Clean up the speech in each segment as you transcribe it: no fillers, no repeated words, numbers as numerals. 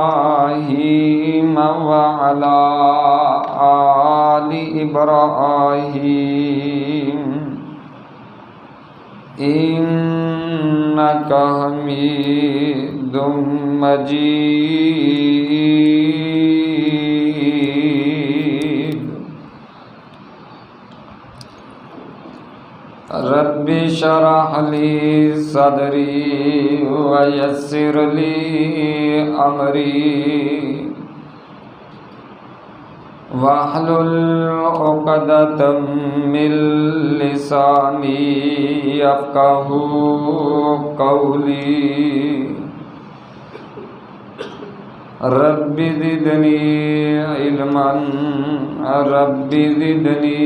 إبراهيم وعلى آل إبراهيم إنك حميد مجيد. رب اشرح لي صدري ويسر لي أمري واحلل عقدة من لساني يفقهوا قولي. رب زدني علما رب زدني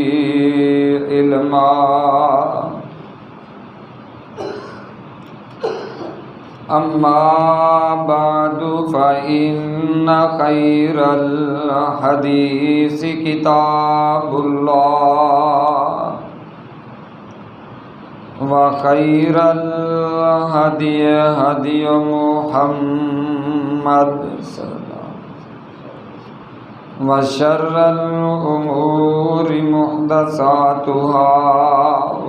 علما. أما بعد فإن خير الحديث كتاب الله وخير الهدي هدي محمد وشر الأمور محدثاتها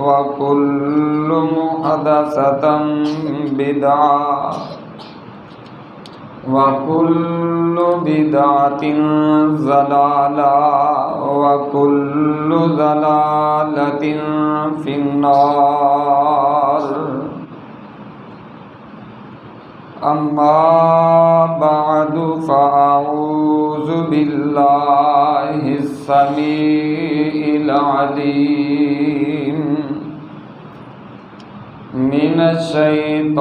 وكل محدثة بدعة وكل بدعة ضلالة وكل ضلالة في النار. أما بعد فأعوذ بالله السميع العليم من الشيطان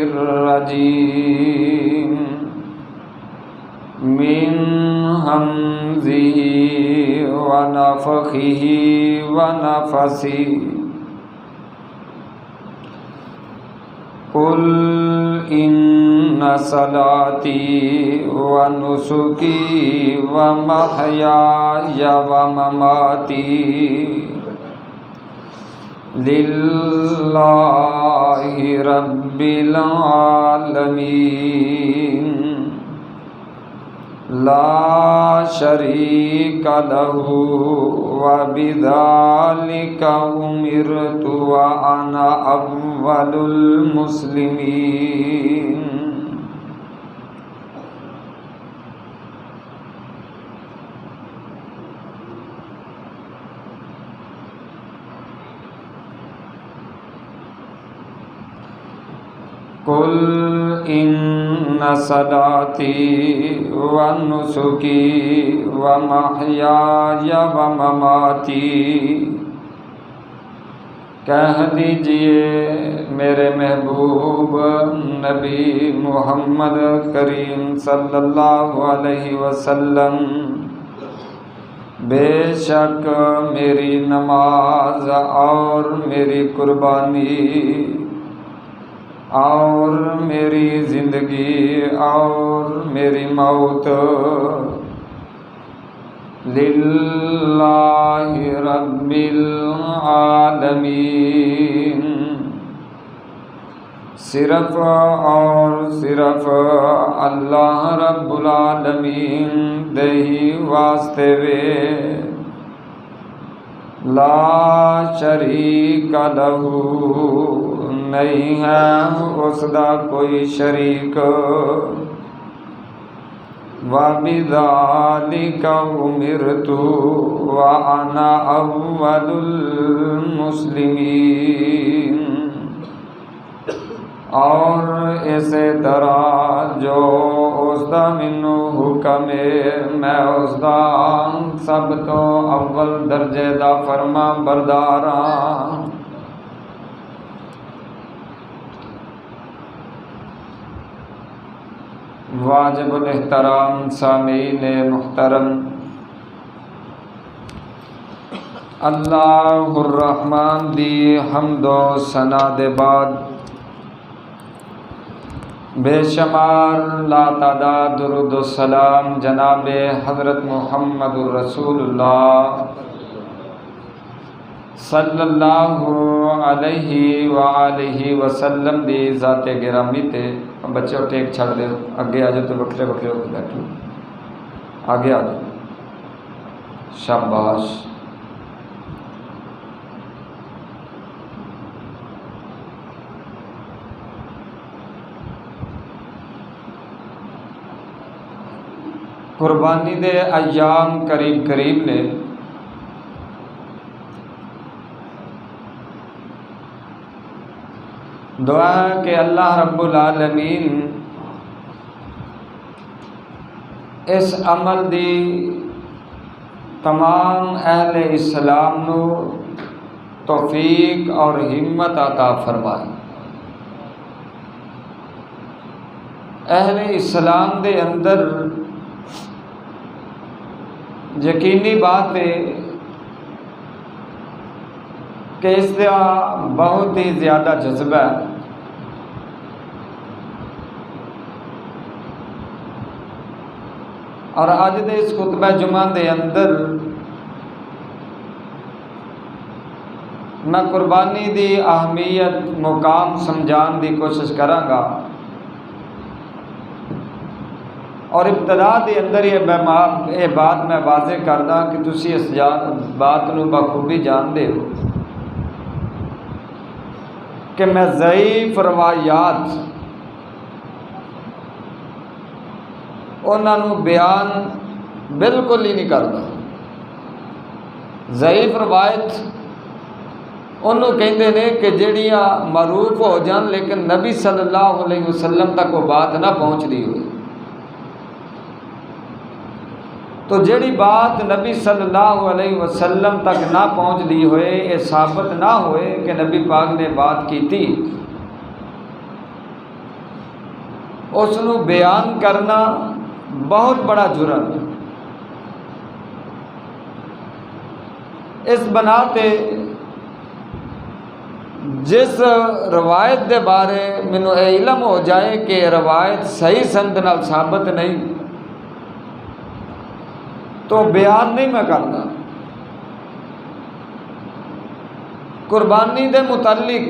الرجيم من همزه ونفخه ونفثه. قل إن صلاتي ونسكي ومحياي ومماتي لله رب العالمين لا شريك له وبذلك أمرت وأنا أول المسلمين. قل إن صلاتي ونسكي ومحیای ومماتی. کہہ دیجئے میرے محبوب نبی محمد کریم صلی اللہ علیہ وسلم، بے شک میری نماز اور میری قربانی اور میری زندگی اور میری موت للہ رب العالمین، صرف اور صرف اللہ رب العالمین دے ہی واسطے وے، لا شریک لہو نہیں ہے اس دا کوئی شریک، وَبِذَلِكَ أُمِرْتُ وَأَنَا أَوَّلُ الْمُسْلِمِينَ. اور اسی طرح جو اس دا مینوں حکم ہے میں اس دا سب تو اول درجے دا فرما بردار ہاں. واجب الاحترام سامعین محترم، اللہ الرحمن دی حمد و ثنا دے بعد بے شمار لا تعداد درود و سلام جناب حضرت محمد الرسول اللہ صلی اللہ علیہ وآلہ وسلم دی ذات گرامی تے بچے ٹیک چھڑ دے اگے آ جاؤ تو وکھرے وکھرے ہو کے بیٹھو آگے آ جاؤ شاباش قربانی دے ایام قریب قریب نے دعا ہے کہ اللہ رب العالمین اس عمل دی تمام اہل اسلام نو توفیق اور ہمت عطا فرمائے۔ اہل اسلام دے اندر یقینی بات ہے کہ اس کا بہت ہی زیادہ جذبہ ہے، اور آج دے اس خطبہ جمعہ دے اندر میں قربانی دی اہمیت مقام سمجھان دی کوشش کراں گا، اور ابتدا دے اندر یہ بات میں واضح کردا کہ تسی اس بات نو بخوبی جانتے ہو کہ میں ضعیف روایات انہاں نو بیان بالکل ہی نہیں کرتا۔ ضعیف روایت انہوں کہندے نے کہ جڑیاں معروف ہو جان لیکن نبی صلی اللہ علیہ وسلم تک وہ بات نہ پہنچ دی ہوئی۔ تو جڑی بات نبی صلی اللہ علیہ وسلم تک نہ پہنچ دی ہوئے، یہ ثابت نہ ہوئے کہ نبی پاک نے بات کی تھی، اس نو بیان کرنا بہت بڑا جرم ہے۔ اس بنا تے جس روایت دے بارے مینوں اے علم ہو جائے کہ روایت صحیح سند نال ثابت نہیں تو بیان نہیں میں کرتا۔ قربانی دے متعلق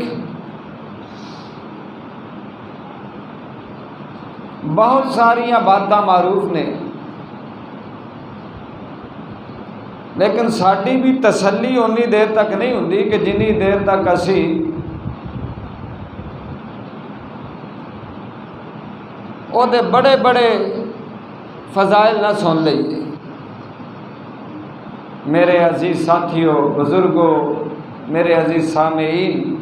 بہت ساریاں باتاں معروف نے، لیکن ساڈی بھی تسلی انی دیر تک نہیں ہوندی کہ جنی دیر تک اسی او دے بڑے بڑے فضائل نہ سن لئیے۔ میرے عزیز ساتھیوں، بزرگوں، میرے عزیز سامعین،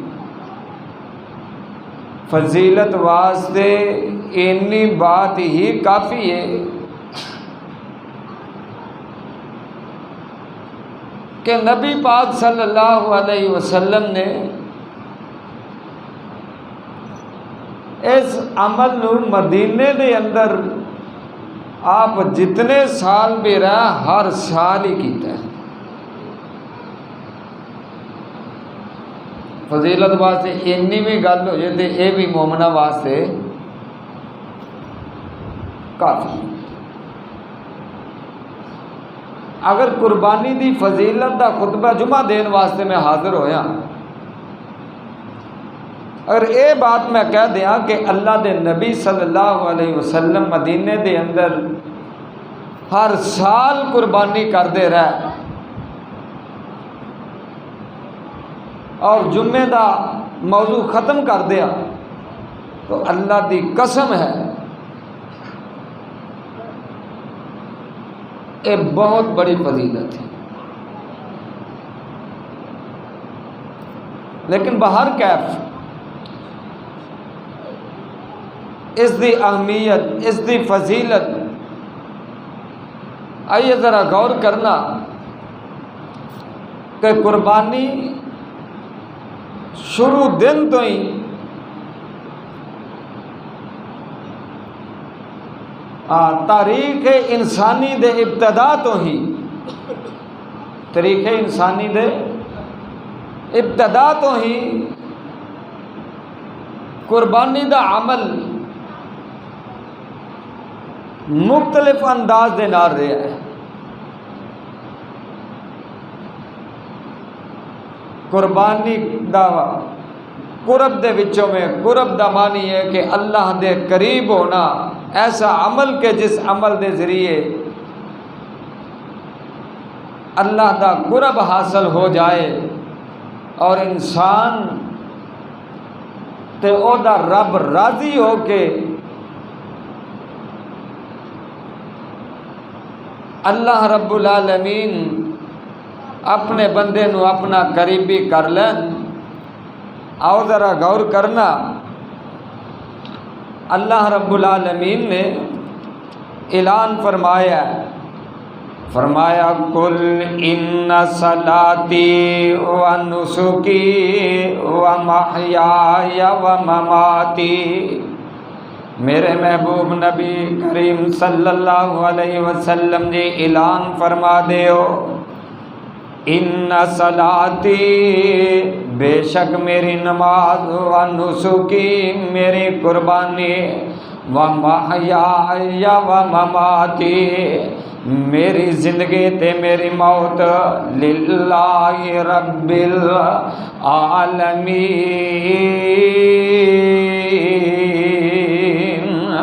فضیلت واسطے اتنی بات ہی کافی ہے کہ نبی پاک صلی اللہ علیہ وسلم نے اس عمل نو مدینے دے اندر آپ جتنے سال بھی رہا ہر سال ہی کیتا ہے۔ فضیلت واسطے اینی بھی گل ہو جائے تو یہ بھی مومنہ واسطے کافی۔ اگر قربانی دی فضیلت دا خطبہ جمعہ دین واسطے میں حاضر ہویا، اگر یہ بات میں کہہ دیاں کہ اللہ دے نبی صلی اللہ علیہ وسلم مدینے دے اندر ہر سال قربانی کردے رہے اور جمعے دا موضوع ختم کر دیا، تو اللہ دی قسم ہے یہ بہت بڑی فضیلت ہے۔ لیکن بہر کیف اس دی اہمیت، اس دی فضیلت آئیے ذرا غور کرنا کہ قربانی شروع دن تو ہی تاریخ انسانی دے ابتدا تو ہی، تاریخ انسانی دے ابتدا تو ہی قربانی دا عمل مختلف انداز دے نال رہا ہے۔ قربانی دا قرب دے وچوں میں قرب دا معنی ہے کہ اللہ دے قریب ہونا، ایسا عمل کہ جس عمل دے ذریعے اللہ دا قرب حاصل ہو جائے اور انسان تے او دا رب راضی ہو کے اللہ رب العالمین اپنے بندے نو اپنا قریبی کر لین۔ آؤ ذرا غور کرنا، اللہ رب العالمین نے اعلان فرمایا قل ان صلاتی و نسکی و محیای و مماتی، میرے محبوب نبی کریم صلی اللہ علیہ وسلم جی اعلان فرما دیو، ان صلاتی بے شک میری نماز، و نسکی میری قربانی، و محیای و مماتی میری زندگی تے میری موت، للہ رب العالمین،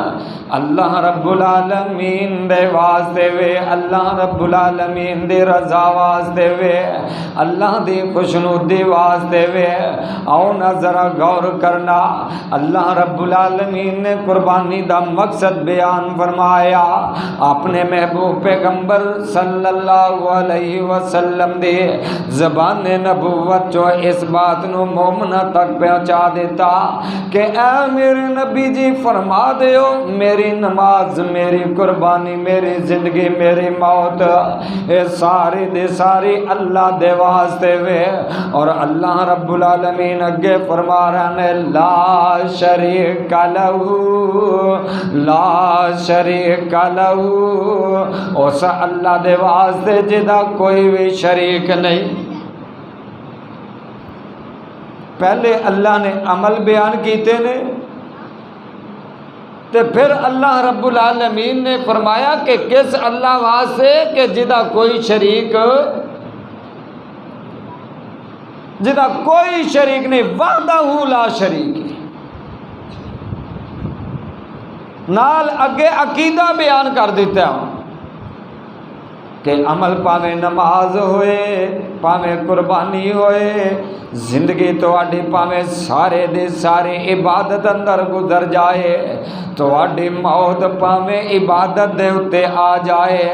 اللہ رب العالمین دے واسطے وے، اللہ رب العالمین دی رضا واسطے وے، اللہ دی خوشنودی واسطے وے۔ آؤ نا ذرا غور کرنا، اللہ رب العالمین نے قربانی دا مقصد بیان فرمایا، اپنے محبوب پیغمبر صلی اللہ علیہ وسلم دی زبان نبوت جو اس بات نو مومنہ تک پہنچا دیتا کہ اے میرے نبی جی فرما دیو، میری نماز، میری قربانی، میری زندگی، میری موت، اے ساری دے ساری اللہ دے واسطے وے۔ اور اللہ رب العالمین اگے فرما رہے ہیں لا شریک لہو، لا شریک لہو، اس اللہ دے واسطے جدا کوئی بھی شریک نہیں۔ پہلے اللہ نے عمل بیان کیتے نے، تے پھر اللہ رب العالمین نے فرمایا کہ کس اللہ واسطے کہ جدا کوئی شریک، جدا کوئی شریک نہیں، وحدہ لا شریک۔ نال اگے عقیدہ بیان کر دیتا ہوں کہ عمل پاویں نماز ہوئے، پاویں قربانی ہوئے، زندگی تواڈی پاویں سارے دے سارے عبادت اندر گزر جائے، تواڈی موت پاویں عبادت دے اتے آ جائے،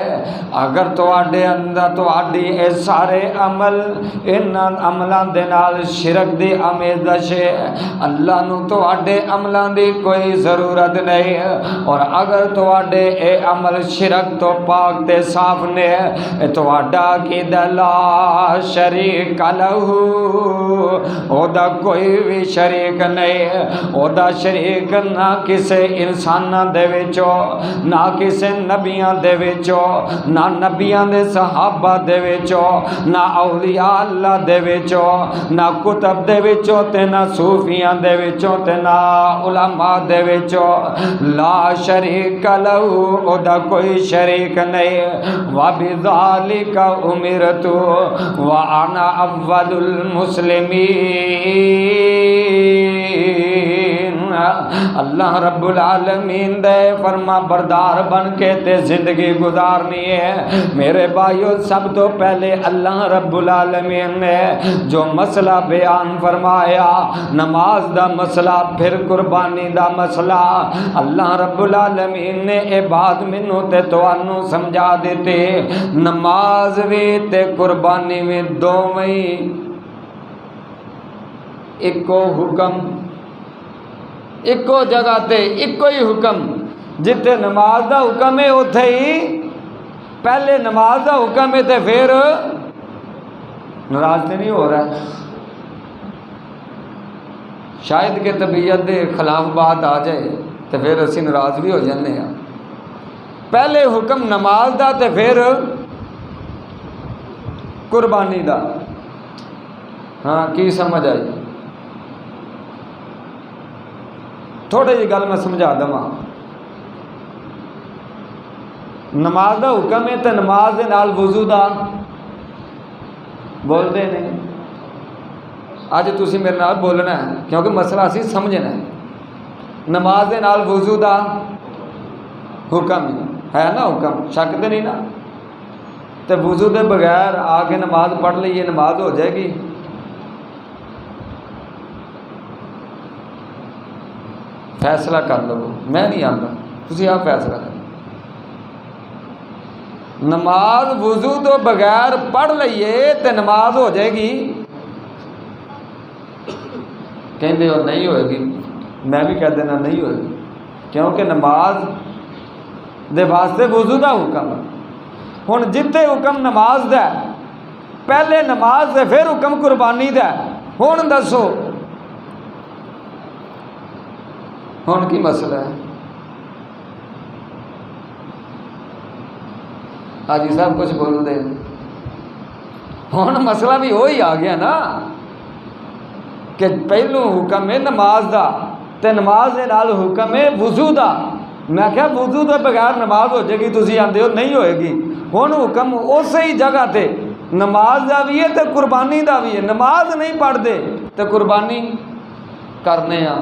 اگر تواڈے اندر تواڈی اے سارے عمل انہاں عملاں دے نال شرک دی آمیزش ہے، اللہ نو تواڈے عملاں دی کوئی ضرورت نہیں، اور اگر تواڈے اے عمل شرک تو پاک تے صاف نے، تواڈا عقیدہ لا شریک لہو، او دا کوئی بھی شریک نہیں، او دا شریک نہ کسے انساناں دے وچوں، نہ کسے نبیاں دے وچوں، نہ نبیاں دے صحابہ دے وچوں، نہ اولیاء اللہ دے وچوں، نہ کتب دے وچوں تے نہ صوفیاں دے وچوں تے نہ علماء دے وچوں، لا شریک لہو، او دا کوئی شریک نہیں، وَبِذَالِكَ أُمِرْتُ وَأَنَا أَوَّلُ الْمُسْلِمِينَ۔ اللہ رب العالمین دے فرما بردار بن کے تے زندگی گزارنی ہے میرے بھائیو۔ سب تو پہلے اللہ رب العالمین نے جو مسئلہ بیان فرمایا، نماز دا مسئلہ، پھر قربانی دا مسئلہ، اللہ رب العالمین نے اے بات مینوں تے تانوں سمجھا دیتے، نماز وی تے قربانی وی دوویں ایکو حکم، ایکو جگہ تے ایکو ہی حکم، جتے نماز دا حکم ہے اوتھے ہی پہلے نماز دا حکم ہے تے پھر ناراض تے نہیں ہو رہا ہے، شاید کہ طبیعت دے خلاف بات آ جائے تے پھر اسی ناراض بھی ہو جانے ہیں۔ پہلے حکم نماز دا تے پھر قربانی دا۔ ہاں کی سمجھ آئی؟ تھوڑی جی گل میں سمجھا دواں۔ نماز دا حکم ہے تے نماز دے نال وضو دا بول دے نہیں، اج تسی میرے نال بولنا ہے کیونکہ مسئلہ اسی سمجھنا ہے. نماز دے نال وضو دا حکم ہے نا, حکم شک تے نہیں نا. تے وضو دے بغیر آ کے نماز پڑھ لئیے, نماز ہو جائے گی؟ فیصلہ کر لو, میں نہیں آتا, تسی آپ فیصلہ کر. نماز وضو تو بغیر پڑھ لئیے تے نماز ہو جائے گی؟ کہندے ہو نہیں ہوئے گی. میں بھی کہہ دینا نہیں ہوئے گی, کیونکہ نماز دے واسطے وضو دا حکم ہے. ہن جتے حکم نماز دا ہے, پہلے نماز دے پھر حکم قربانی دا ہے. ہن دسو ہن کی مسئلہ ہے؟ حاجی صاحب کچھ بول دے. ہن مسئلہ بھی وہی آ گیا نا کہ پہلو حکم ہے نماز دا تے نماز دے نال حکم ہے وضو دا. میں کہا وضو دے بغیر نماز ہو جائے گی, تسی آندے ہو نہیں ہوئے گی. ہن حکم اسی ہی جگہ تے نماز دا بھی ہے تے قربانی دا بھی ہے. نماز نہیں پڑھ دے تے قربانی کرنے آ.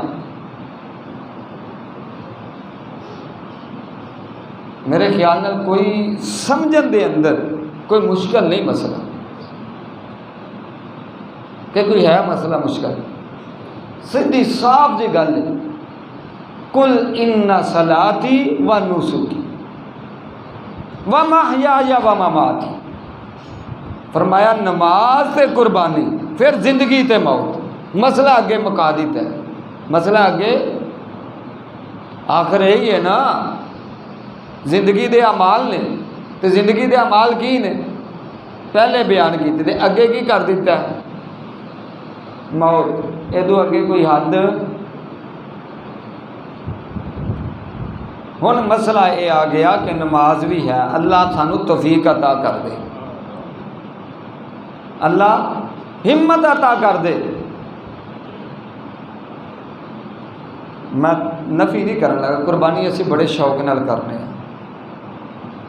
میرے خیال نال کوئی سمجھن دے اندر کوئی مشکل نہیں مسئلہ, کہ کوئی ہے مسئلہ مشکل. سیدھی صاف جی گل ہے. قل ان صلاتی و نسکی و محیایا و مماتی, فرمایا نماز تے قربانی پھر زندگی تے موت. مسئلہ اگے مکا دیتا ہے. مسئلہ اگے آخر یہی ہے نا, زندگی دے اعمال نے تے زندگی دے اعمال کی نے پہلے بیان کیتے تے اگے کی کر دیتا ہے؟ موت. ادو اگے کوئی حد؟ ہن مسئلہ یہ آ گیا کہ نماز بھی ہے. اللہ سانو توفیق عطا کر دے, اللہ ہمت عطا کر دے. میں نفی نہیں کرن لگا, قربانی اسی بڑے شوق نال کرنے ہیں,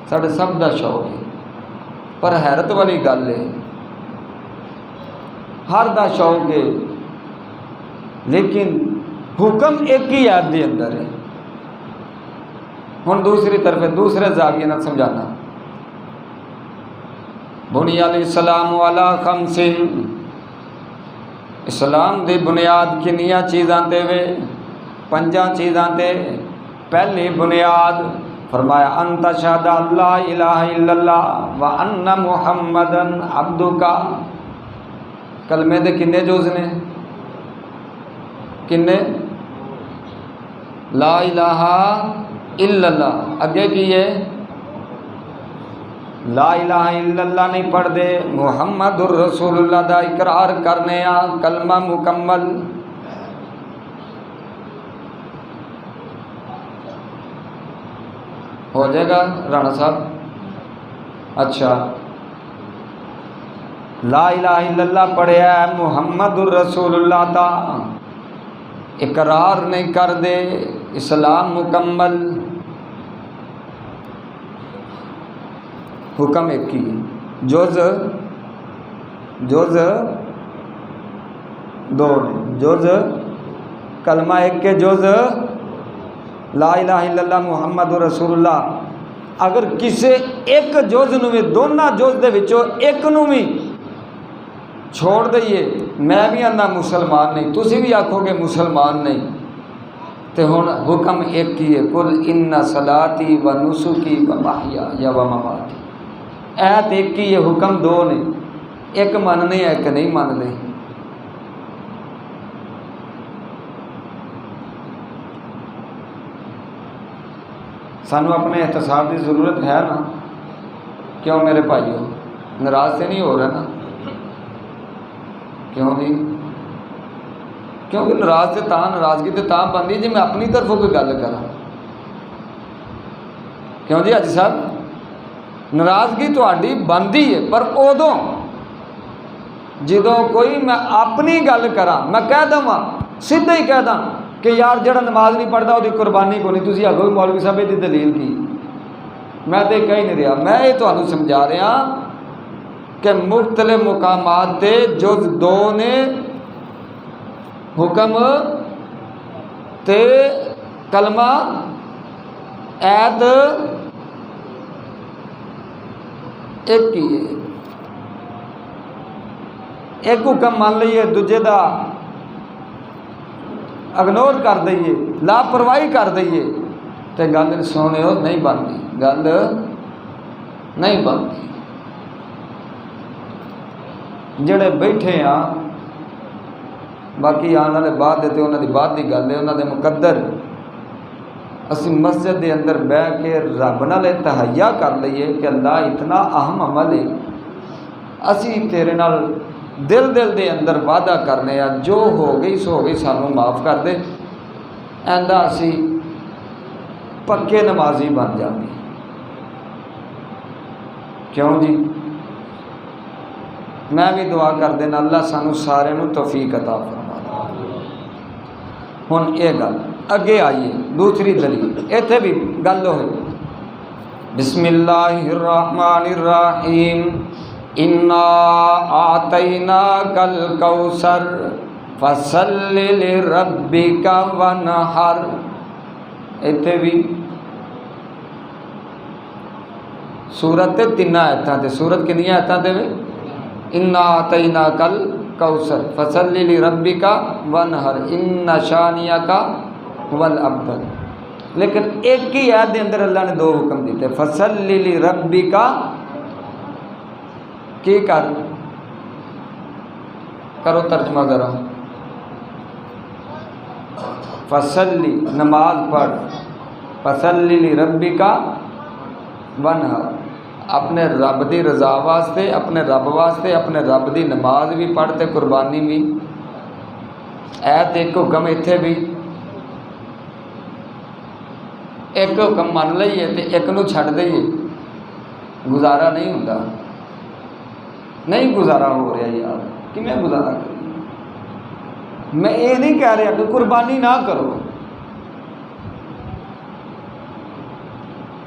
ساڈے سب دا شوق ہے. پر حیرت والی گل ہے, ہر دا شوق ہے لیکن حکم ایک ہی آیت دے اندر ہے. ہن دوسری طرف دوسرے زاویے نال سمجھانا. بنی الاسلام علی خمس, اسلام دی بنیاد کنیاں چیزاں تے وے؟ 5 چیزاں تے. پہلی بنیاد فرمایا ان تشہد لا الہ الا اللہ و ان محمدن عبدک. کلمے دے کنے جز نے؟ کنے؟ لا الہ الا اللہ. اگے کی ہے لا الہ الا اللہ نہیں پڑھ دے, محمد الرسول اللہ دا اقرار کرنے آ, کلمہ مکمل. ہو جائے گا رانا صاحب؟ اچھا, لا الہ الا اللہ پڑھیا ہے, محمد الرسول اللہ دا اقرار نہیں کر دے, اسلام مکمل. حکم ایک ہی, جز دو نے. جز کلمہ ایک کے جز لا الہ الا اللہ محمد رسول اللہ. اگر کسی ایک جز نو بھی, دونوں جز دے وچوں ایک نو بھی چھوڑ دئیے, میں بھی آنا مسلمان نہیں, تسی بھی آکھو گے مسلمان نہیں, تے ہن حکم ایک ہی ہے, قل ان صلاتی و نسکی و محیایا و مماتی. ایت ایک ہی ہے, حکم دو نے, ایک مننے ایک نہیں مننے. سانو اپنے احتساب کی ضرورت ہے نا. کیوں میرے بھائیو, ناراض سے نہیں ہو رہا نا؟ کیوں جی؟ کیونکہ ناراض سے ناراضگی تو تاں بنتی جی میں اپنی طرفوں کوئی گل کرا. کیوں جی حاجی صاحب؟ ناراضگی تہاڈی بنتی ہے, پر ادوں جدوں کوئی میں اپنی گل کرا, میں کہہ دوں سیدھا ہی کہہ دوں کہ یار جڑا نماز نہیں پڑھتا وہ قربانی کو نہیں, تسی آگو مولوی صاحب یہ دلیل کی؟ میں تو کہہ نہیں رہا, میں یہ تمہیں سمجھا رہا کہ مختلف مقامات تے جز 2 نے حکم تے کلمہ ایت ایک ہی ہے. ایک حکم مان لئیے دوجے دا اگنور کر دئیے لاپرواہی کر دئیے تے گل سونے ہو نہیں بنتی گل نہیں بنتی. جڑے بیٹھے ہاں باقی آنے والے بعد دیتے انہوں دی بعد دی گل ہے انہوں دے مقدر اسی مسجد دے اندر بہ کے رب نال تہیا کر لئیے کہ اللہ اتنا اہم عمل ہے اسی تیرے نال دل دے اندر وعدہ کرنے ہیں جو ہو گئی سو ہو گئی سانوں معاف کر دے ایندہ اسی پکے نمازی بن جاندے. کیوں جی میں بھی دعا کر دینا اللہ سانو سارے نو توفیق عطا فرما دے. ہن یہ گل اگے آئیے دوسری دلیل ایتھے بھی گل ہوئی. بسم اللہ الرحمن الرحیم انا آتیناک الکوثر فصل لربک وانحر. ایتھے بھی سورت تین آیتاں تے سورت کنی آیتاں تے انا آتیناک الکوثر فصل لربک وانحر ان شانئک هو الابتر. لیکن ایک ہی آیت دے اندر اللہ نے دو حکم دیتے فصل لربک کی کرو ترجمہ ذرا. فصلی نماز پڑھ فصلی لربک وانحر اپنے رب دی رضا واسطے اپنے رب واسطے اپنے رب دی نماز بھی پڑھتے قربانی بھی. ایت ایک حکم ایتھے بھی ایک حکم مان لئیے تے ایک نو چھڈ دئیے گزارا نہیں ہوندا. نہیں گزارا ہو رہا یار کہ میں گزارا کری. میں یہ نہیں کہہ رہا کہ قربانی نہ کرو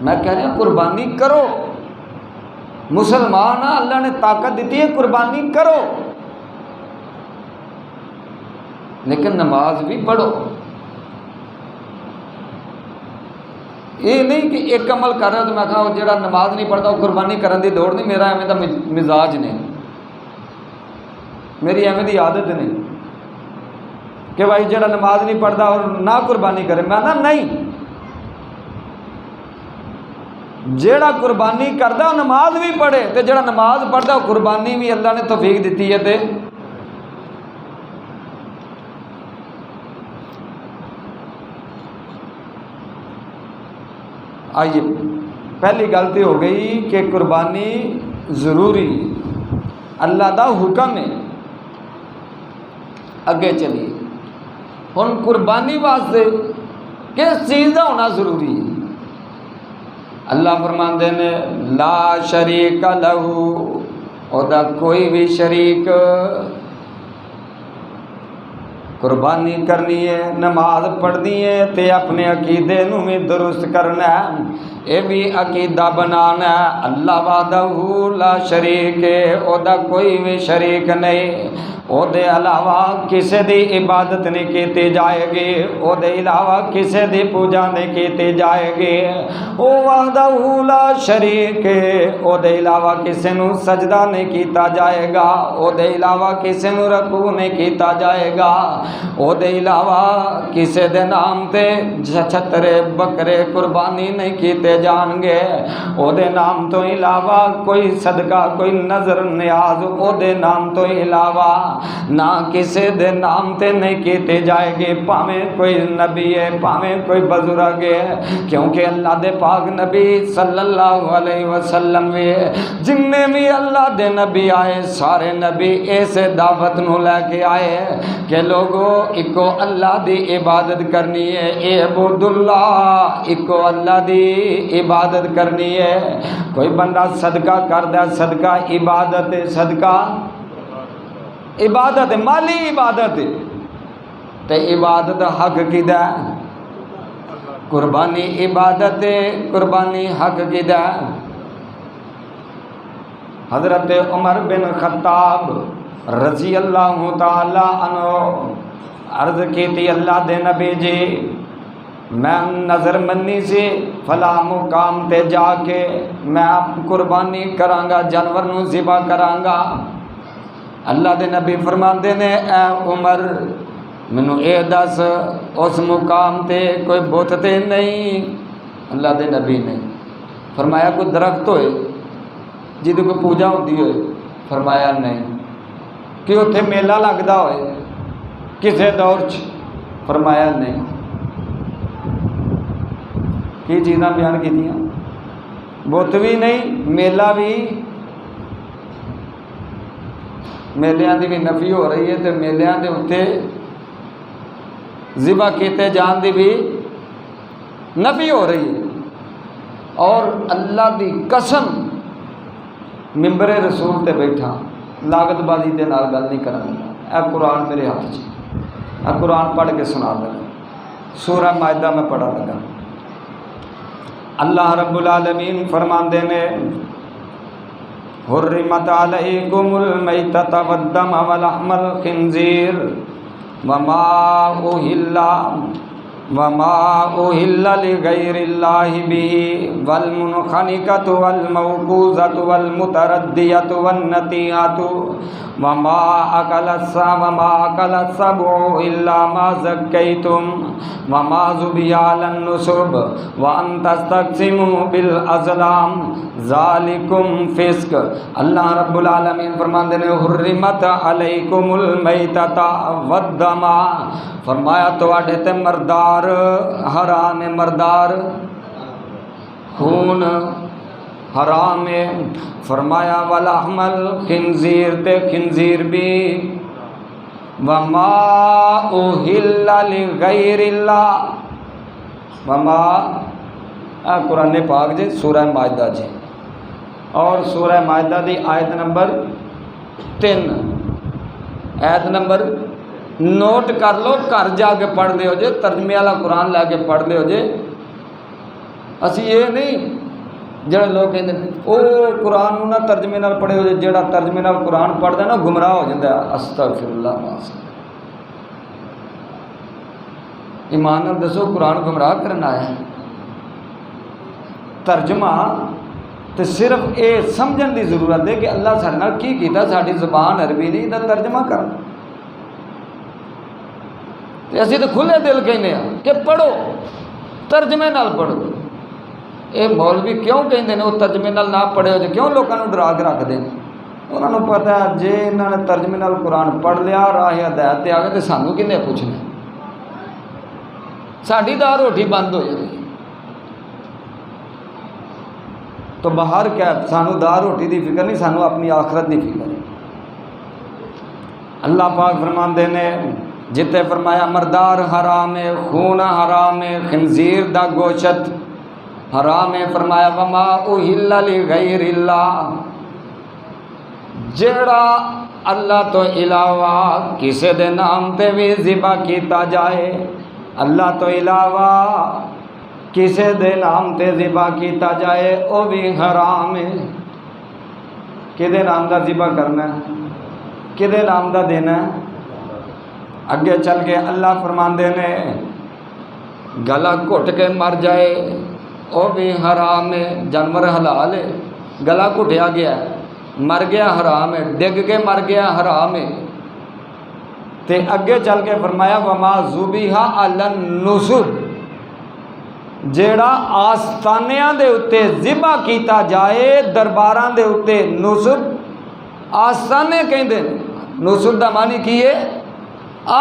میں کہہ رہا قربانی کرو. مسلمان اللہ نے طاقت دیتی ہے قربانی کرو لیکن نماز بھی پڑھو. یہ نہیں کہ ایک عمل کر رہا تو میں کہا جڑا نماز نہیں پڑھتا وہ قربانی کرنے دی دوڑ نہیں. میرا ایویں دا مزاج نہیں میری ایویں دی عادت نہیں کہ بھائی جڑا نماز نہیں پڑھتا اور نہ قربانی کرے. میں نا نہیں جیڑا قربانی کرتا وہ نماز بھی پڑھے تے جڑا نماز پڑھتا وہ قربانی بھی اللہ نے توفیق دیتی ہے. تے آئیے پہلی غلطی ہو گئی کہ قربانی ضروری اللہ دا حکم ہے. اگے چلیے ہن قربانی واسطے کس چیز دا ہونا ضروری ہے. اللہ فرماندے نے لا شریک لہو او دا کوئی بھی شریک. قربانی کرنی ہے نماز پڑھنی ہے تے اپنے عقیدے نو بھی درست کرنا ہے. اے بھی عقیدہ بنانا ہے اللہ وحدہ لا شریک ہے او دا کوئی بھی شریک نہیں. او دے علاوہ کسے دی عبادت نہیں کیتی جائے گی. او دے علاوہ کسے دی پوجا نہیں کیتی جائے گی. او وحدہ لا شریک ہے او دے علاوہ کسے نو سجدہ نہیں کیتا جائے گا. او دے علاوہ کسے نو رکوع نہیں کیتا جائے گا. او دے علاوہ کسے دے نام تے چھترے بکرے قربانی نہیں کیتے جان گے. او دے نام تو علاوہ کوئی صدقہ کوئی نظر نیاز او دے نام تو علاوہ نہ کسے دے نام تے نہیں کیتے جائے گے پاویں کوئی نبی ہے پاویں کوئی بزرگ ہے. کیونکہ اللہ دے پاک نبی صلی اللہ علیہ وسلم جننے بھی اللہ دے نبی آئے سارے نبی ایسے دعوت نو لے کے آئے کہ لوگوں اکو اللہ دی عبادت کرنی ہے. اعبد اللہ اکو اللہ دی عبادت کرنی ہے. کوئی بندہ صدقہ کردا صدقہ عبادت ہے صدقہ عبادت ہے مالی عبادت ہے تے عبادت حق کیدا ہے قربانی عبادت ہے قربانی حق کیدا ہے. حضرت عمر بن خطاب رضی اللہ تعالی عنہ عرض کی تھی اللہ دے نبی جی میں نظر منی سی فلاں مقام تے جا کے میں قربانی کرانگا، جانور نو ذبح کرانگا۔ اللہ دے نبی فرماندے نے اے عمر مینو اے دس اس مقام تے کوئی بت تے نہیں؟ اللہ دے نبی نے فرمایا کوئی درخت ہوئے جہد کوئی پوجا ہوتی ہوئے؟ فرمایا نہیں۔ کہ اتنے میلہ لگتا ہوئے کسے دور چ؟ فرمایا نہیں۔ کی چیزاں بیان کی دیا؟ بت بھی نہیں، میلہ بھی، میلیاں دی بھی نفی ہو رہی ہے، تو میلیاں دے اتنے ذبح کیتے جان دی بھی نفی ہو رہی ہے۔ اور اللہ دی قسم ممبر رسول تے بیٹھا لاگت بازی دے نال گل نہیں کرنا۔ اے قرآن میرے ہاتھ چ، اے قرآن پڑھ کے سنا لگا، سورہ مائدہ میں پڑھا لگا۔ اللہ رب العالمین فرماندے نے حرمت علیکم المیتۃ والدم ولحم الخنزیر وما أهل لغير الله به والمنخنقة والموقوذة والمتردية والنطيحة وما أكل السبع إلا ما زكيتم وما ذبح على النصب وأن تستقسموا بالأزلام ذلكم فسق۔ اللہ رب العالمین فرماندے نے حرمت علیکم المیتۃ والدم، فرمایا تواڈے تے مردار حرام ہے، مردار خون حرام ہے۔ فرمایا ولحم الخنزیر تے خنزیر بھی، وما اہل لغیر اللہ، وما قرآن پاک جی سورہ مائدہ جی، اور سورہ مائدہ دی آیت نمبر 3، آیت نمبر نوٹ کر لو، گھر جا کے پڑھ لو جے، ترجمے والا قرآن لے کے پڑھ لو جے۔ اسی یہ نہیں جڑے لوگ کہتے ہیں وہ قرآن نہ ترجمے نال پڑھے ہو جے، جڑا ترجمے نال قرآن پڑھدا ہے نا گمراہ ہو جاتا ہے۔ استغفر اللہ۔ ایمان نال دسو قرآن گمراہ کرنا ہے؟ ترجمہ تو صرف یہ سمجھن دی ضرورت ہے کہ اللہ سارے نال کی کیتا، ساری زبان عربی نہیں دا ترجمہ کرنا۔ تو اسی تو کھلے دل کہنے ہیں کہ پڑھو، ترجمے نال پڑھو۔ یہ مولوی کیوں کہتے ہیں وہ ترجمے نال نہ پڑھے ہو جائے، کیوں لوگوں کو ڈرا کے رکھ دیں؟ انہوں نے پتہ ہے جے انہوں نے ترجمے نال قرآن پڑھ لیا، راہ ہدایت تے آ گئے تو سانوں کنے پوچھنا؟ ساڈی دار روٹی بند ہو جائے۔ تو باہر کیا سانوں دار روٹی دی فکر نہیں، سانوں اپنی آخرت دی فکر ہے۔ اللہ پاک فرماندے نے جتے فرمایا مردار حرام ہے، خون حرام ہے، خنزیر دا گوشت حرام ہے۔ فرمایا وما اہل لغیر اللہ، جیڑا اللہ تو علاوہ کسی دے نام تے بھی ذبح کیتا جائے، اللہ تو علاوہ کسی دے نام تے ذبح کیتا جائے وہ بھی حرام ہے۔ کدے نام دا ذبح کرنا ہے، کدے نام دا دینا ہے؟ اگے چل کے اللہ فرماندے نے گلا گھٹ کے مر جائے وہ بھی حرام ہے۔ جانور حلال ہے، گلا گھٹیا گیا ہے، مر گیا حرام ہے، ڈگ کے مر گیا حرام ہے۔ تے اگے چل کے فرمایا وما ذبح علی النصب، جیڑا آستانیاں دے اتے ذبح کیتا جائے، درباراں دے اتے نصب آستانے کہندے نے۔ نصب دا معنی کی ہے؟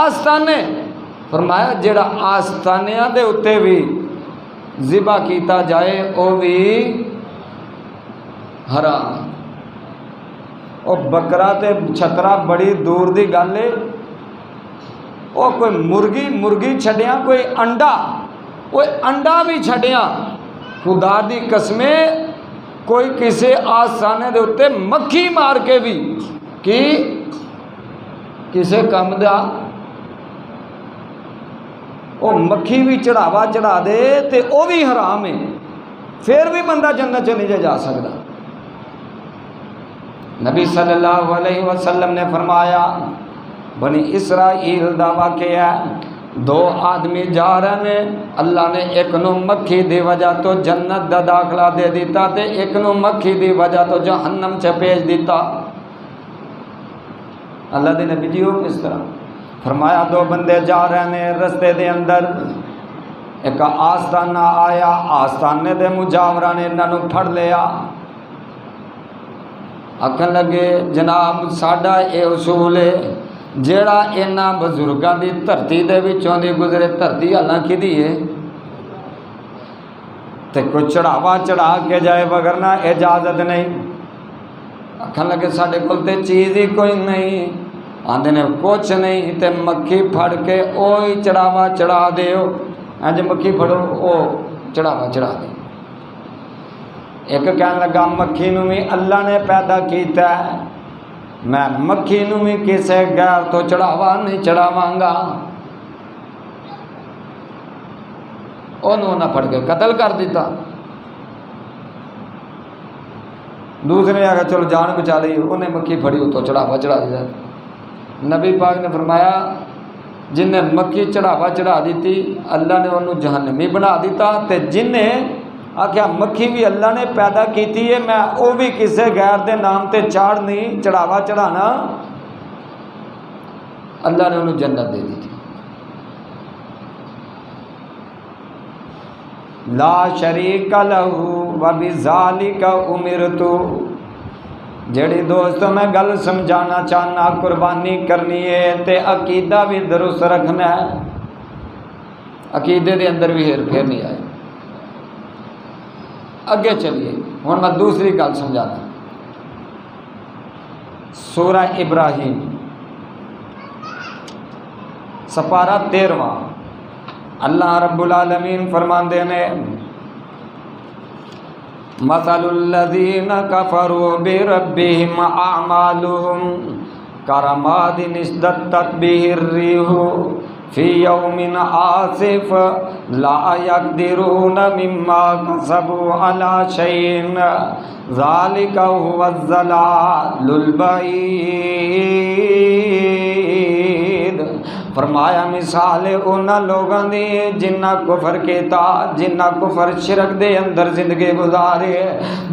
آستانے۔ فرمایا جیڑا آستانیاں دے اتے بھی ذبح کیتا جائے وہ بھی حرام۔ وہ بکرا تے چھترا بڑی دور دی گل ہے، وہ کوئی مرغی چھڈیاں، کوئی انڈا بھی چھڈیاں، خدا دی قسمیں کوئی کسی آستانے دے اتے مکھی مار کے بھی کی کسے کم دا وہ مکھی بھی چڑھاوا چڑھا دے تے وہ بھی حرام ہے، پھر بھی بندہ جنت چ نہیں جا سکتا۔ نبی صلی اللہ علیہ وسلم نے فرمایا بنی اسرائیل دا واقعہ ہے، دو آدمی جا رہے ہیں، اللہ نے ایک نو مکھی دی وجہ تو جنت دا داخلہ دے دیتا تے ایک نو مکھی دی وجہ تو جہنم چ بھیج دیتا۔ اللہ دے نبی جی ہو کس طرح فرمایا دو بندے جا رہے ہیں، رستے دے اندر ایک آستانہ آیا، آستانے دے مجاورہ نے انہاں نوں پھڑ لیا، آکھن لگے جناب ساڈا اے اصول ہے جیڑا انہاں بزرگاں دی دھرتی دے وچوں دی گزرے، دھرتی اللہ کدی ہے تے کوئی چڑھاوا چڑھا کے جائے وگرنہ اجازت نہیں۔ آکھن لگے ساڈے کول تے چیز ہی کوئی نہیں، آندے نے کچھ نہیں تے مکھی پھڑ کے اوہی چڑھاوا چڑھا دیو، انج مکھی پھڑو او چڑھاوا چڑھا دے۔ ایک کہنے لگا مکھی نو بھی اللہ نے پیدا کیتا ہے، میں مکھی نو بھی کسے غیر تو چڑھاوا نہیں چڑھاواں گا، انہوں نے پھڑ کے قتل کر دیتا۔ دوسرے نے آگے چلو جان بچا لی، انہیں مکھی پھڑی تو چڑھاوا چڑھا دیا۔ نبی پاک نے فرمایا جن نے مکھی چڑھاوا چڑھا دیتی اللہ نے انہوں جہنمی بنا دیتا، تے جن نے آخیا مکھی بھی اللہ نے پیدا کیتی ہے، میں وہ بھی کسے غیر دے نام تے چاڑ نہیں چڑھاوا چڑھانا، اللہ نے انہوں جنت دے دی تھی۔ لا شریک لہ وبذالک امرت، جڑی دوستوں میں گل سمجھانا چاہنا قربانی کرنی ہے تے عقیدہ بھی درست رکھنا ہے، عقیدے دے اندر بھی ہیر پھیر نہیں آئے۔ اگے چلیے ہن میں دوسری گل سمجھانا، سورہ ابراہیم سپارہ 13 اللہ رب العالمین فرماندے نے مثل الذین کفروا بربہم اعمالهم کرماد اشتدت به الريح فی یوم عاصف لا یقدرون مما کسبوا علی شیء ذلک هو الضلال البعید۔ فرمایا مثال انہاں لوگاں دی جنہ کفر کیتا، جنہ کفر شرک دے اندر زندگی گزارے،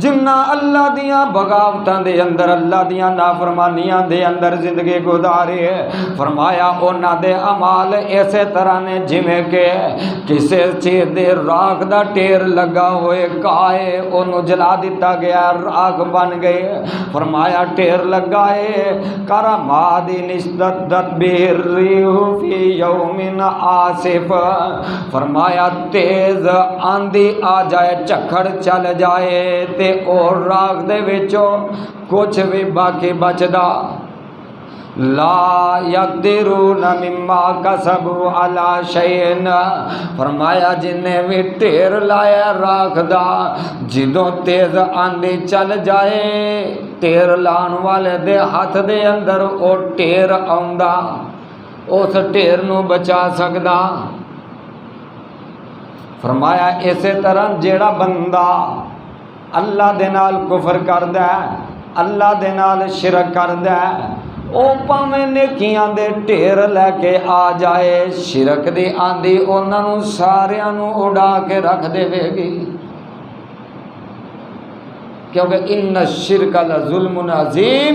جنہ اللہ دیاں بغاوتاں دے اندر، اللہ دیاں نافرمانیاں دے اندر زندگی گزارے۔ فرمایا انہاں دے اعمال ایسے طرح نے جویں کہ کسے چیز دے راکھ دا ٹیر لگا ہوئے کائے انہوں جلا دیتا گیا، راکھ بن گئے۔ فرمایا ٹیر لگائے کرماد اشتدت به الريح فی یوم عاصف، فرمایا تیز آندھی آ جائے، چکھڑ چل جائے تے اور راکھ دے وچوں کچھ بھی باقی بچدا، لا یقدرون مما کسبوا علی شیء، فرمایا جن نے بھی ٹیر لایا راکھ دا، جدوں تیز آندھی چل جائے ٹیر لان والے دے ہاتھ دے اندر او ٹیر آوندا، اس ٹیر نو بچا سکدا۔ فرمایا اسی طرح جیڑا بندہ اللہ دے نال کفر کردا ہے، اللہ دے نال شرک کردا ہے، او پاویں نیکیاں دے ٹیر لے کے آ جائے، شرک دی آندھی انہاں نوں ساریاں نوں اڑا کے رکھ دے گی، کیونکہ ان الشرک لظلم عظیم،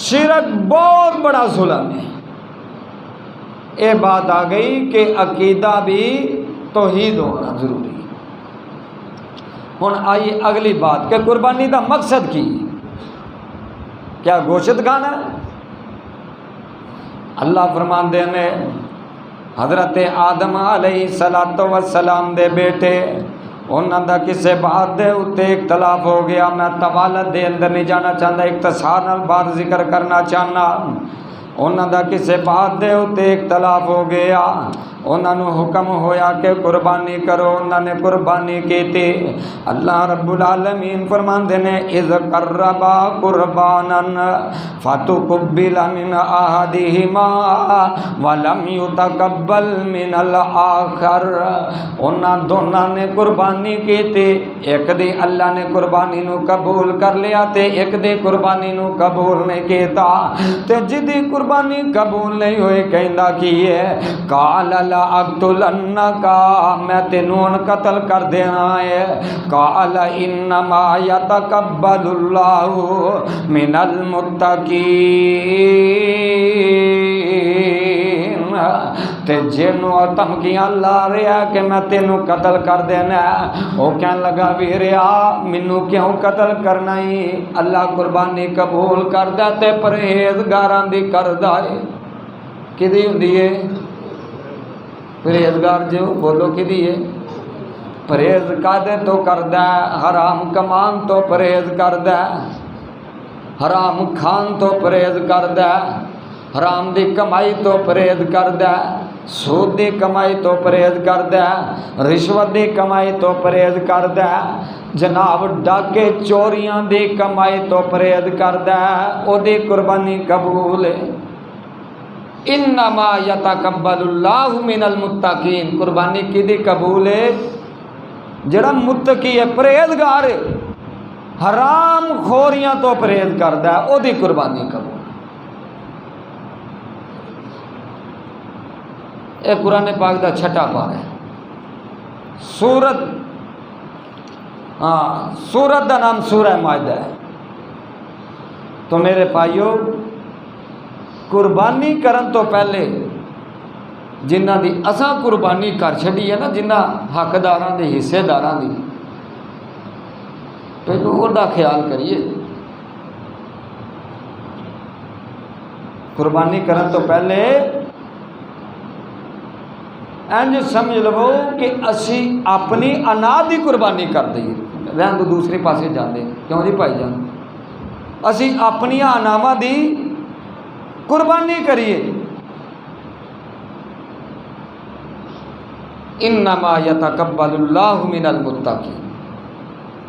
شرک بہت بڑا ظلم ہے۔ یہ بات آ گئی کہ عقیدہ بھی توحید ہونا ضروری ہے۔ ہن آئیے اگلی بات کہ قربانی دا مقصد کی، کیا گوشت کھانا ہے؟ اللہ فرماندے نے حضرت آدم علیہ السلام دے بیٹے انہاں دا کسے بات دے اتے اختلاف ہو گیا، میں طوالت دے اندر نہیں جانا چاہتا، اختصار نال بات ذکر کرنا چاہنا۔ انہاں دا کسے بات دے اتے اختلاف ہو گیا، انہاں نو حکم ہویا کہ قربانی کرو، انہاں نے قربانی کی تھی۔ اللہ رب العالمین فرماندے نے اذ قربا قربانا فتقبل من احدہما ولم يتقبل من الاخر، انہاں دونوں نے قربانی کی تھی، ایک دی اللہ نے قربانی نو قبول کر لیا تے ایک دی قربانی نو قبول نہیں کیتا، تے جدی قربانی قبول نہیں ہوئی کہندا کی ہے قال لا اقتلنک، میں تینوں قتل کر دینا ہے، قال انما یتقبل اللہ من المتقین، تے جنوں دھمکیاں لا رہا کہ میں تینوں قتل کر دینا، وہ کہنے لگا ویریا مینوں کیوں قتل کرنا ہی، اللہ قربانی قبول کر دے تے پرہیزگاراں دی کردا ہے، کدی ہوندی ہے پرہیزگار جو بولو کدی ہے، پرہیز کادے تو کردا ہے، حرام کمان تو پرہیز کردا ہے، حرام کھان تو پرہیز کردا ہے، حرام دی کمائی تو پرہیز کردا ہے، سود دی کمائی تو پرہیز کردا ہے، رشوت دی کمائی تو پرہیز کردا ہے، جناب ڈاکے چوریاں دی کمائی تو پرہیز کردا ہے، او دی قربانی قبول ہے۔ انما یتقبل اللہ من المتقین، قربانی کی دی قبول ہے جڑا متقی ہے، پرہیزگار ہے، حرام خوریاں تو پرہیز کردا ہے، او دی قربانی قبول۔ اے قرآن پاک دا چھٹا پارا ہے، سورت دا نام سورہ مائدہ ہے۔ تو میرے بھائیو قربانی کرن تو پہلے جنہ دی اساں قربانی کر چھڑی ہے نا، جنہ حقداراں دے حصے داراں دی، پہلو او دا خیال کریے۔ قربانی کرن تو پہلے انج سمجھ لو کہ اسی اپنی انا دی قربانی کر دئیے، رہن تو دوسرے پاسے جاندے کیوں جی بھائی جان، اسی اپنی اناواں دی قربانی کریے۔ انما یتقبل اللہ من المتقین،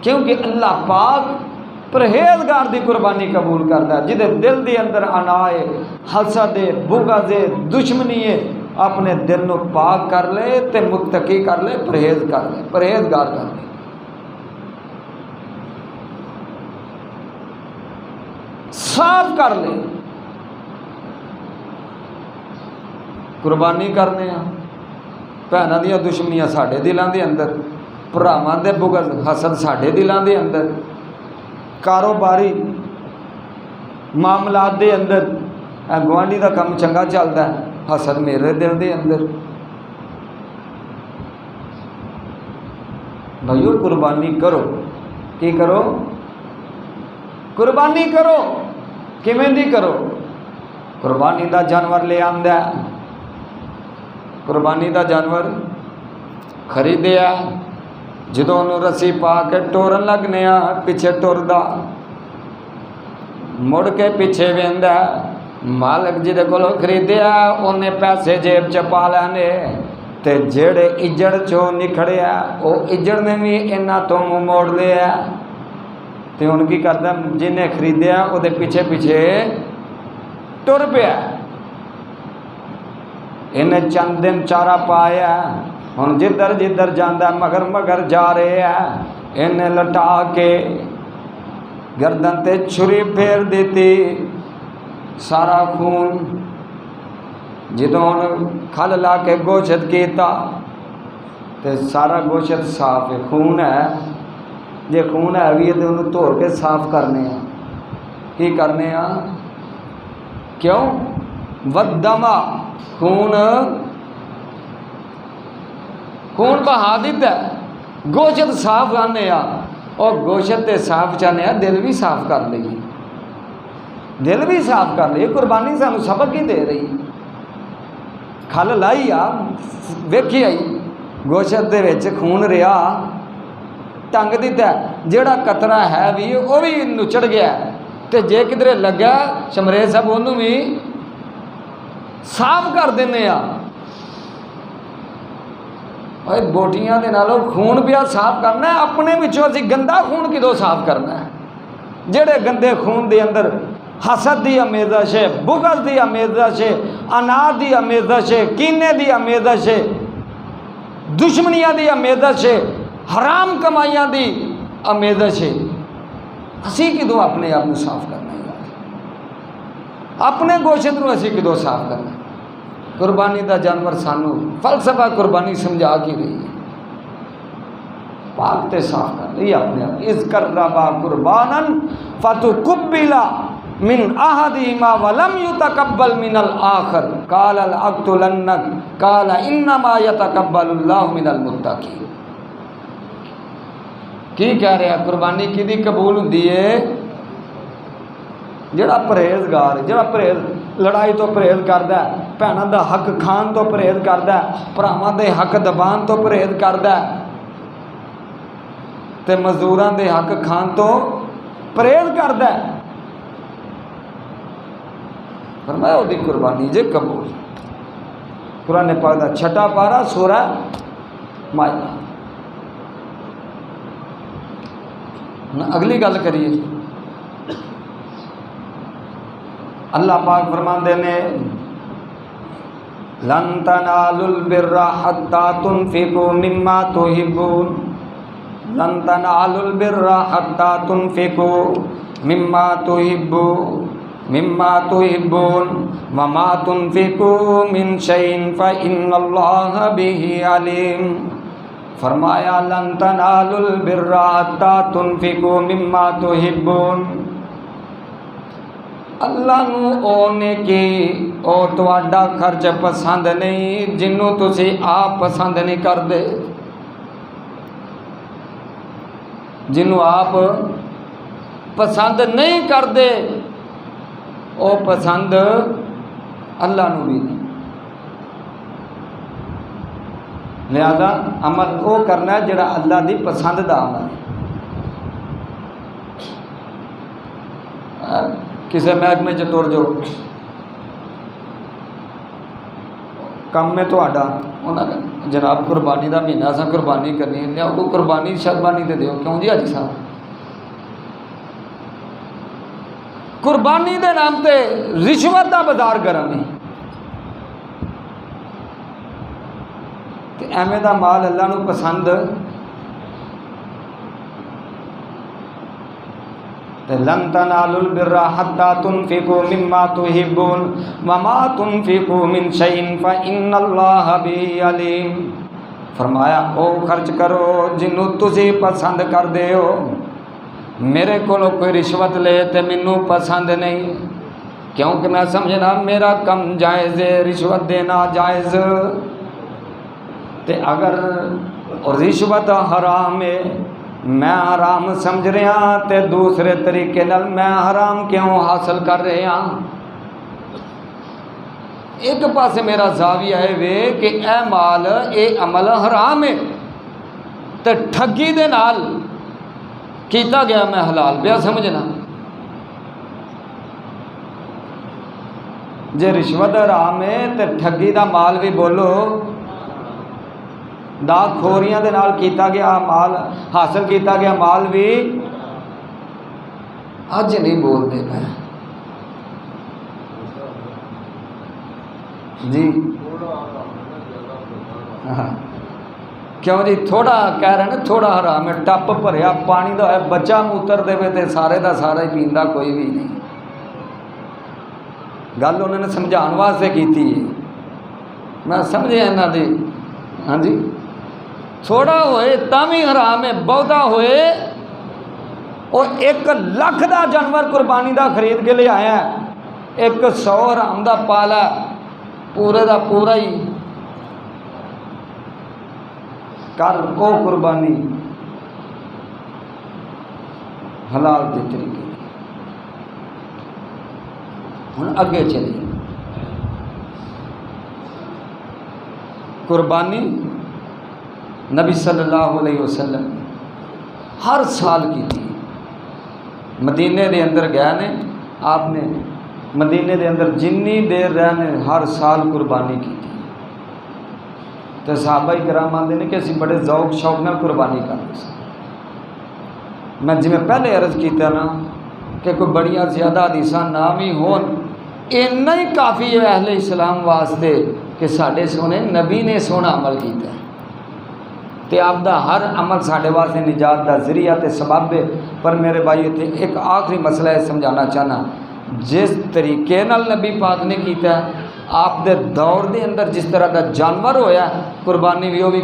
کیونکہ اللہ پاک پرہیزگار دی قربانی قبول کرتا ہے، جدے دل دی اندر انا ہے، حسد ہے، بغض ہے، دشمنی ہے، اپنے دل نو پاک کر لے تے متقی کر لے، پرہیز کر لے، پرہیزگار کر لے۔ صاف کر لے، قربانی کرنے ہاں، بھیناں دیاں دشمنیاں ساڈے دلاں دے اندر، بھراواں دے بغض حسد ساڈے دلاں دے اندر، کاروباری معاملات دے اندر گوانڈی دا کم چنگا چلدا ہے، حسد میرے دل دے اندر۔ بھائیو قربانی کرو، کی کرو؟ قربانی کرو، کیویں دی کرو؟ قربانی دا جانور لے آندا ہے، قربانی دا جانور خریدیا، جدوں انہوں رسی پا کے ٹورن لگنے پیچھے ٹردا، مڑ کے پیچھے ویندا، مالک جدے کولو خریدیا انہیں پیسے جیب چ پا لینے، تے جڑے اجڑ چوں نکھڑیا او اجڑ نے بھی انہاں تو منہ موڑ لیا، تے ہن کی کردا جنہیں خریدیا او دے پیچھے پیچھے ٹر پیا، انہیں چند دن چارہ پایا، ہن جدھر جدھر جاندا مگر مگر جا رہے ہیں، انہیں لٹا کے گردن تے چھری پھیر دیتی، سارا خون جدوں کھل لا کے گوشت کیتا تے سارا گوشت صاف ہے، خون ہے، جے خون ہے بھی تو انہوں توڑ کے صاف کرنے ہیں، کی کرنے ہیں؟ کیوں؟ ودما، خون بہا دیتا ہے، گوشت صاف کرنے ہیں، اور گوشت تے صاف چاہنے ہیں، دل بھی صاف کر لئیے، دل بھی صاف کر لئیے۔ قربانی سانو سبق ہی دے رہی، کھل لائی آ ویکھی آئی گوشت دے وچ خون رہا، ٹنگ دیتا ہے، جیڑا قطرہ ہے بھی وہ بھی نچڑ گیا ہے، تے جے کدھر لگا شمرے صاحب انہوں بھی صاف کر دینے آ، اوے بوٹیاں دے نالوں خون پیا صاف کرنا ہے، اپنے وچوں اسی گندا خون کدوں صاف کرنا ہے؟ جڑے گندے خون دے اندر حسد دی آمیزش ہے، بغض دی آمیزش ہے، اناد دی آمیزش ہے، کینے دی آمیزش ہے، دشمنیاں دی آمیزش ہے، حرام کمائیاں دی آمیزش ہے، اسی کدوں اپنے آپ کو صاف کرنا ہے؟ اپنے گوشت نو اسی کدوں صاف کرنا ہے؟ قربانی دا جانور سانو فلسفہ قربانی سمجھا کی رہی ہے، پاک تے صاف کر رہی ہے اپنے آپ۔ اذ قربا قربانا فتقبل من احدہما ولم يتقبل من الآخر قال لأقتلنک قال انما يتقبل اللہ من المتقین۔ کی کہہ رہے ہیں؟ قربانی کدی قبول ہوندی ہے؟ جڑا پرہیزگار، جڑا لڑائی تو پرہیز کردا ہے، بھیناں دا حق کھان تو پرہیز کردا ہے، بھراواں دے حق دبان تو پرہیز کردا ہے، تے مزدوراں دے حق کھان تو پرہیز کردا ہے، فرمایا وہ دی قربانی جے قبول۔ قرآن پاک دا چھٹا پارا سورہ مائدہ۔ اگلی گل کریے، اللہ پاک فرماندے نے لن تنالوا البر حتى تنفقوا مما تحبون، لن تنالوا البر حتى تنفقوا مما تحبون وما تنفقوا من شيء فإن الله به عليم۔ فرمایا لن تنالوا البر حتى تنفقوا مما تحبون، اللہ نو اونے کی او تواڈا خرچ پسند نہیں جنوں تسی آپ پسند نہیں کردے، جنوں آپ پسند نہیں کردے او پسند اللہ نو بھی نہیں۔ لہذا عمل او کرنا ہے جڑا اللہ دی پسند دا عمل ہے۔ کسی محکمے چ تر جو کم میں تہاڈا انہاں نے جناب قربانی دا مہینہ اساں قربانی کرنی ہے، لیاؤ کوئی قربانی شربانی تے دیو، کیوں جی حاجی صاحب؟ قربانی دے نام تے رشوت دا بازار گرم ہے، تے ایویں دا مال اللہ نو پسند لن تنالوا البر حتى تنفقوا مما تحبون وما تنفقوا من شيء فإن الله به عليم۔ فرمایا او خرچ کرو جنوں تسی پسند کر دے ہو، میرے کولو کوئی رشوت لے تے مینوں پسند نہیں، کیونکہ میں سمجھنا میرا کم جائز ہے، رشوت دینا جائز، تے اگر رشوت حرام ہے میں حرام سمجھ رہا تے دوسرے طریقے نال میں حرام کیوں حاصل کر رہا؟ ایک پاسے میرا زاویہ ہے وے کہ اے مال اے عمل حرام ہے تے ٹھگی دے نال کیتا گیا میں حلال پیا سمجھنا۔ جے رشوت حرام ہے تے ٹھگی دا مال بھی بولو، داغ کھوریاں دے نال کیتا گیا مال حاصل کیتا گیا مال بھی اج نہیں بول دے میں جی کیوں جی تھوڑا کہہ رہے ہیں تھوڑا حرام ہے، ٹپ بھریا پانی دا ہے، بچہ موتر دے تے سارے دا سارا ہی پیندا کوئی بھی نہیں۔ گل انہوں نے سمجھان واسطے کیتی ہے، میں سمجھے انہاں دی ہاں جی، تھوڑا ہوئے تامی حرام ہے، بہتا ہوئے اور 1,00,000 دا جانور قربانی دا خرید کے لے آیا ہے، 100 حرام دا پالا پورے دا پورا ہی کر او قربانی حلال کے طریقے۔ ہن اگے چلیے، قربانی نبی صلی اللہ علیہ وسلم ہر سال کی تھی، مدینے دے اندر گئے نے آپ نے مدینے دے اندر جنی دیر رہنے ہر سال قربانی کی تھی، تو صحابہ کرام آتے ہیں کہ اسی بڑے ذوق شوق نال قربانی کرتے ہیں۔ میں جی میں پہلے عرض کیتا نا کہ کوئی بڑیاں زیادہ حدیثاں نہ بھی ہون، اتنا ہی کافی ہے اہل اسلام واسطے کہ ساڈے سونے نبی نے سونا عمل کیتا ہے، تے آپ دا ہر عمل ساڈے واسطے نجات دا ذریعہ تے سبب ہے۔ پر میرے بھائی اتنے ایک آخری مسئلہ ہے سمجھانا چاہنا، جس طریقے نال نبی پاک نے کیتا ہے آپ دے دور دے اندر جس طرح دا جانور ہویا ہے قربانی بھی وہی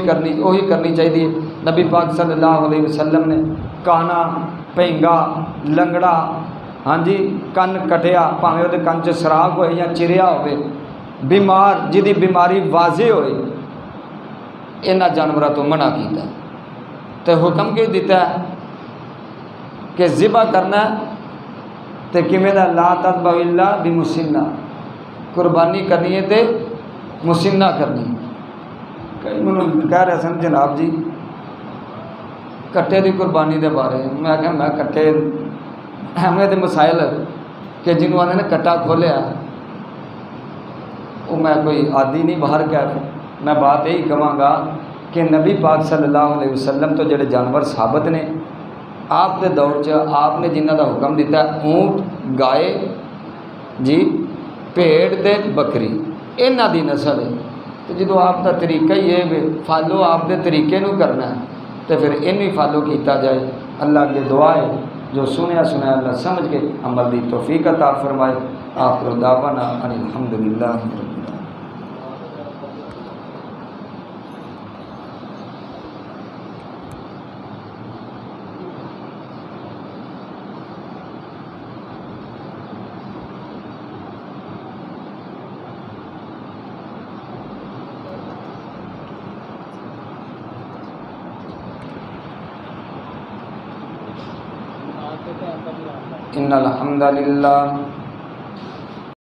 کرنی چاہیے۔ نبی پاک صلی اللہ علیہ وسلم نے کانا، پینگا، لنگڑا، ہاں جی کن کٹیا پاویں وہ کن چ سراغ ہوئے یا چریا ہوئے، بیمار جدی بیماری واضح ہوئے، انہاں جانوراں تو منع کیتا ہے۔ تے حکم کی دیتا ہے کہ ذبح کرنا ہے تے کیویں دا لا تذبح الا بمسنہ، قربانی کرنی ہے تے مسنہ کرنی ہے۔ کئی مجھے کہہ رہے سن جناب جی کٹے دی قربانی دے بارے میں کہ میں کٹے اہمیت مسائل کہ جنہوں آنے نے کٹا کھولیا وہ میں کوئی عادی نہیں باہر کہہ، میں بات یہی کہاں گا کہ نبی پاک صلی اللہ علیہ وسلم تو جڑے جانور ثابت نے آپ دے دور چ آپ نے جنہ دا حکم دیتا ہے اونٹ، گائے جی، بھیڑ تے بکری، انہاں دی نسل ہے۔ تو جدو آپ دا طریقہ ہی ہے فالو آپ دے طریقے نو کرنا ہے تو پھر انہی فالو کیتا جائے۔ اللہ کے دعا ہے جو سنیا اللہ سمجھ کے عمل دی توفیق عطا فرمائے۔ آخر دعوانا ان الحمدللہ رب العالمین۔ ان الحمد للہ